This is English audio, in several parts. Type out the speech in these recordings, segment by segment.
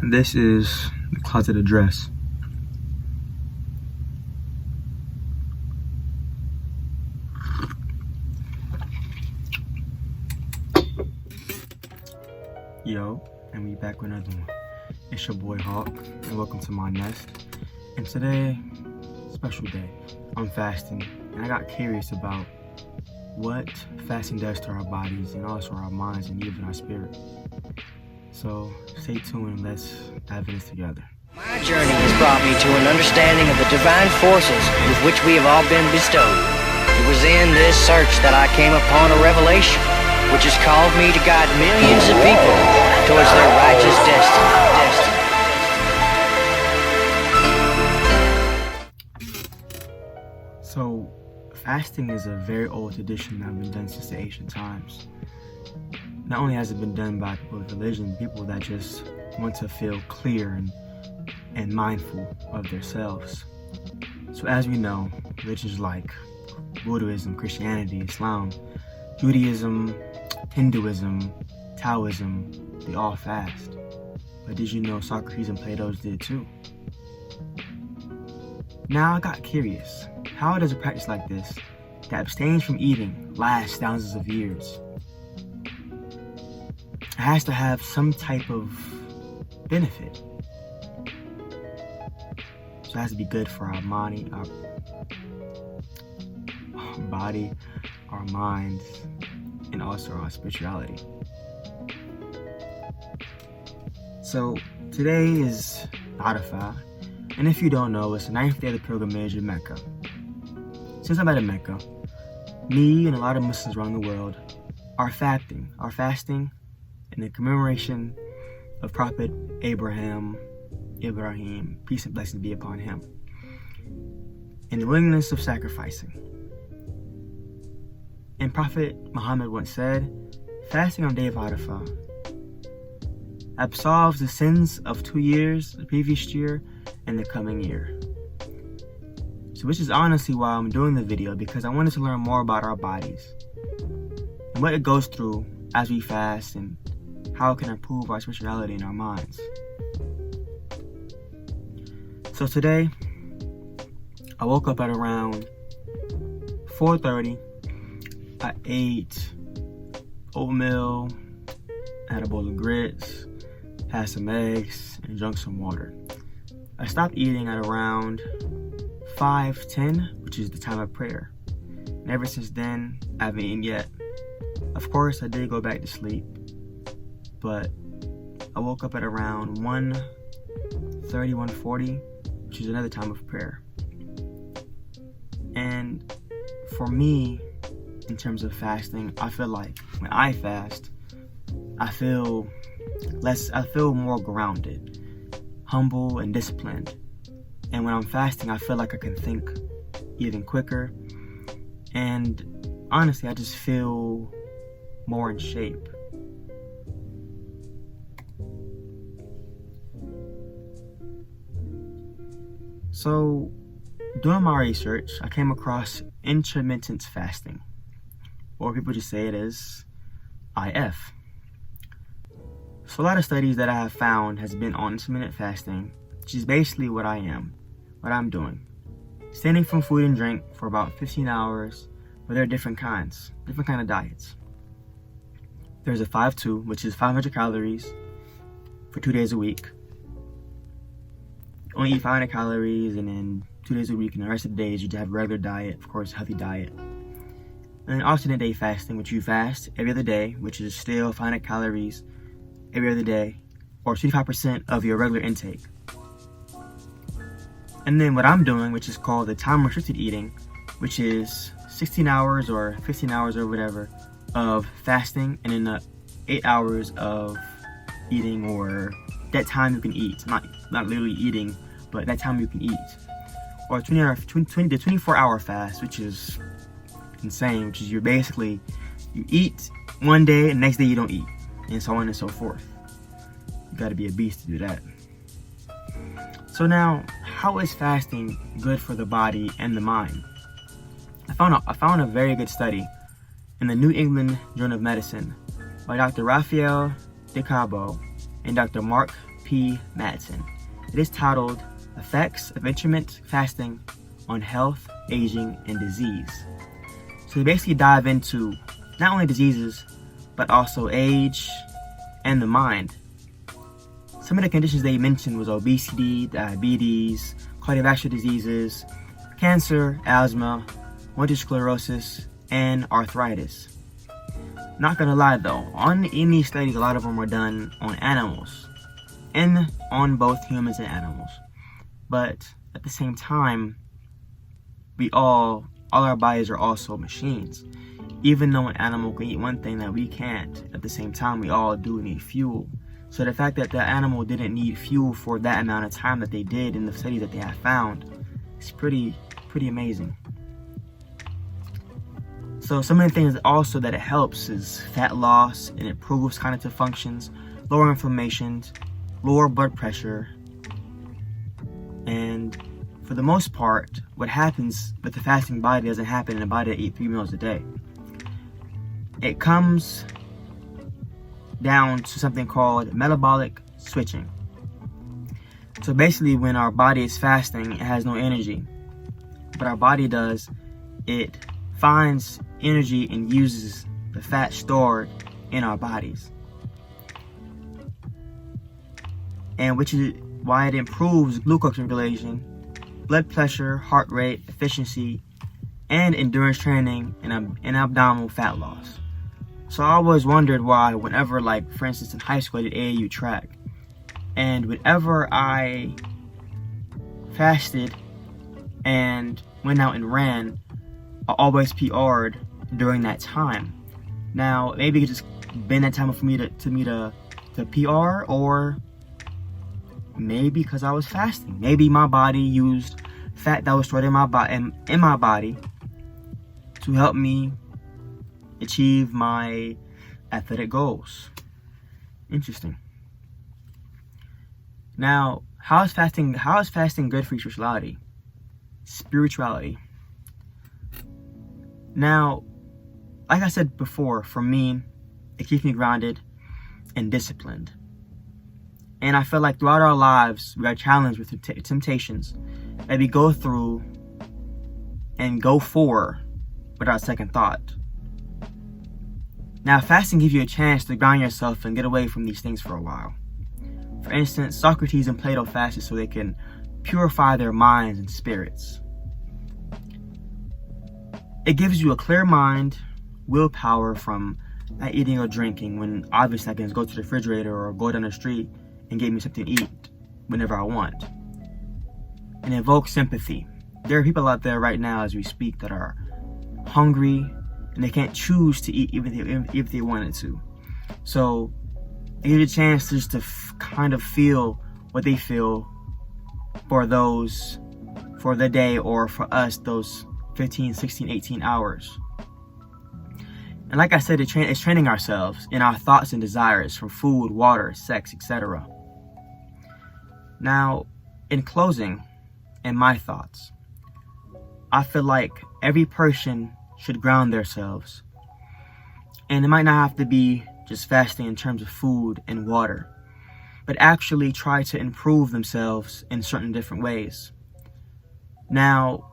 This is the closet address. Yo, and we back with another one. It's your boy Hawk, and welcome to my nest. And today, special day. I'm fasting, and I got curious about what fasting does to our bodies and also our minds and even our spirit. So stay tuned and let's dive into this together. My journey has brought me to an understanding of the divine forces with which we have all been bestowed. It was in this search that I came upon a revelation, which has called me to guide millions of people towards their righteous destiny. So, fasting is a very old tradition that has been done since the ancient times. Not only has it been done by people of religion, people that just want to feel clear and mindful of themselves. So as we know, religions like Buddhism, Christianity, Islam, Judaism, Hinduism, Taoism, they all fast. But did you know Socrates and Plato did too? Now I got curious. How does a practice like this, that abstains from eating, last thousands of years? It has to have some type of benefit. So it has to be good for our body, our minds, and also our spirituality. So today is Arafat, and if you don't know, it's the 9th day of the pilgrimage in Mecca. Since I'm at Mecca, me and a lot of Muslims around the world are fasting in the commemoration of Prophet Ibrahim, peace and blessings be upon him, in the willingness of sacrificing. And Prophet Muhammad once said, fasting on the day of Arafah absolves the sins of 2 years, the previous year, and the coming year. So which is honestly why I'm doing the video, because I wanted to learn more about our bodies and what it goes through as we fast and how it can improve our spirituality and our minds. So today, I woke up at around 4:30. I ate oatmeal, had a bowl of grits, had some eggs, and drank some water. I stopped eating at around 5:10, which is the time of prayer. And ever since then, I haven't eaten yet. Of course, I did go back to sleep, but I woke up at around 1:30, 1:40, which is another time of prayer. And for me, in terms of fasting, I feel like when I fast, I feel more grounded, humble, and disciplined. And when I'm fasting, I feel like I can think even quicker. And honestly, I just feel more in shape. So, doing my research, I came across intermittent fasting, or people just say it as IF. So a lot of studies that I have found has been on intermittent fasting, which is basically what I'm doing. Abstaining from food and drink for about 15 hours, but there are different kind of diets. There's a 5-2, which is 500 calories for 2 days a week. Only eat 500 calories, and then 2 days a week, and the rest of the days you have a regular diet, of course, healthy diet. And then alternate day fasting, which you fast every other day, which is still 500 calories every other day, or 25% of your regular intake. And then what I'm doing, which is called the time restricted eating, which is 16 hours or 15 hours or whatever of fasting, and then 8 hours of eating, or that time you can eat, not literally eating, but that time you can eat. Or 24-hour fast, which is insane, which is you eat one day and the next day you don't eat, and so on and so forth. You gotta be a beast to do that. So now, how is fasting good for the body and the mind? I found a very good study in the New England Journal of Medicine by Dr. Raphael DeCabo and Dr. Mark P. P. Madsen. It is titled Effects of Intermittent Fasting on Health, Aging, and Disease. So they basically dive into not only diseases, but also age and the mind. Some of the conditions they mentioned was obesity, diabetes, cardiovascular diseases, cancer, asthma, multiple sclerosis, and arthritis. Not gonna lie though, in these studies, a lot of them were done on animals, and on both humans and animals. But at the same time, all our bodies are also machines. Even though an animal can eat one thing that we can't, at the same time, we all do need fuel. So the fact that the animal didn't need fuel for that amount of time that they did in the studies that they have found is pretty amazing. So some of the things also that it helps is fat loss, and improves cognitive functions, lower inflammation, lower blood pressure, and for the most part, what happens with the fasting body doesn't happen in a body that eats 3 meals a day. It comes down to something called metabolic switching. So basically, when our body is fasting, it has no energy. What our body does, it finds energy and uses the fat stored in our bodies. And which is why it improves glucose regulation, blood pressure, heart rate, efficiency, and endurance training, and abdominal fat loss. So I always wondered why whenever, like, for instance, in high school I did AAU track, and whenever I fasted and went out and ran, I always PR'd during that time. Now, maybe it just been that time for me to PR, or maybe because I was fasting. Maybe my body used fat that was stored in my body to help me achieve my athletic goals. Interesting. Now, how is fasting good for your spirituality? Now, like I said before, for me, it keeps me grounded and disciplined. And I feel like throughout our lives, we are challenged with temptations that we go through and go for without second thought. Now, fasting gives you a chance to ground yourself and get away from these things for a while. For instance, Socrates and Plato fasted so they can purify their minds and spirits. It gives you a clear mind, willpower from not eating or drinking, when obviously I can go to the refrigerator or go down the street and get me something to eat whenever I want. And evoke sympathy. There are people out there right now as we speak that are hungry and they can't choose to eat even if they wanted to. So it gives you a chance just to kind of feel what they feel for the day, or for us, those 15, 16, 18 hours. And like I said, it's training ourselves in our thoughts and desires for food, water, sex, etc. Now, in closing, in my thoughts, I feel like every person should ground themselves. And it might not have to be just fasting in terms of food and water, but actually try to improve themselves in certain different ways. Now,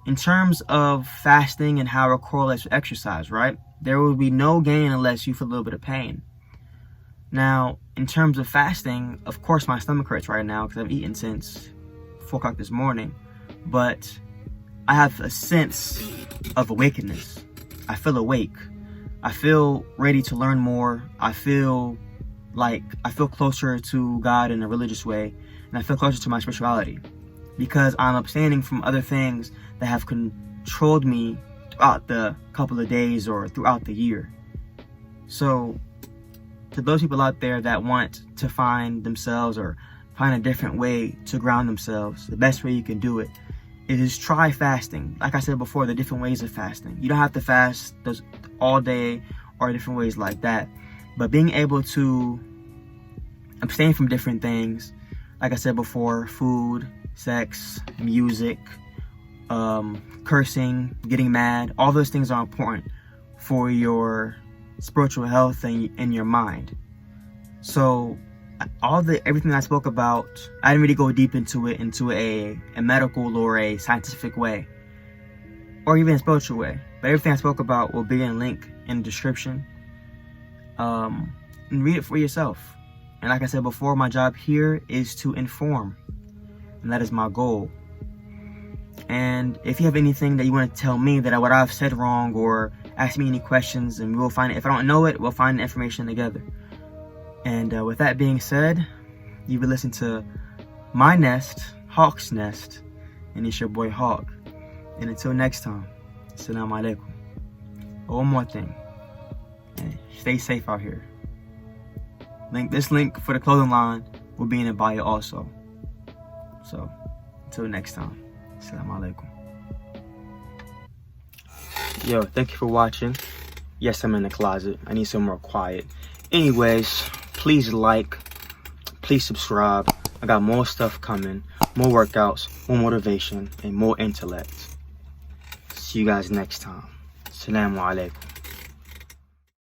in terms of fasting and how it correlates with exercise, right? There will be no gain unless you feel a little bit of pain. Now, in terms of fasting, of course my stomach hurts right now because I've eaten since 4 o'clock this morning, but I have a sense of awakeness. I feel awake. I feel ready to learn more. I feel closer to God in a religious way, and I feel closer to my spirituality because I'm abstaining from other things that have controlled me throughout the couple of days or throughout the year. So to those people out there that want to find themselves or find a different way to ground themselves, the best way you can do it is try fasting. Like I said before, the different ways of fasting. You don't have to fast those all day or different ways like that, but being able to abstain from different things, like I said before, food, sex, music, cursing, getting mad, all those things are important for your spiritual health and your mind. So everything I spoke about, I didn't really go deep into it into a medical or a scientific way, or even a spiritual way. But everything I spoke about will be in a link in the description. And read it for yourself. And like I said before, my job here is to inform, and that is my goal. And if you have anything that you want to tell me that what I've said wrong, or ask me any questions, and we'll find it. If I don't know it, we'll find the information together. And with that being said, you've been listening to My Nest, Hawk's Nest, and it's your boy Hawk. And until next time, Assalamu alaikum. One more thing, stay safe out here. This link for the clothing line will be in the bio also. So until next time, Assalamu alaikum. Yo, thank you for watching. Yes, I'm in the closet. I need some more quiet. Anyways, please like, please subscribe. I got more stuff coming, more workouts, more motivation, and more intellect. See you guys next time. Assalamu alaikum.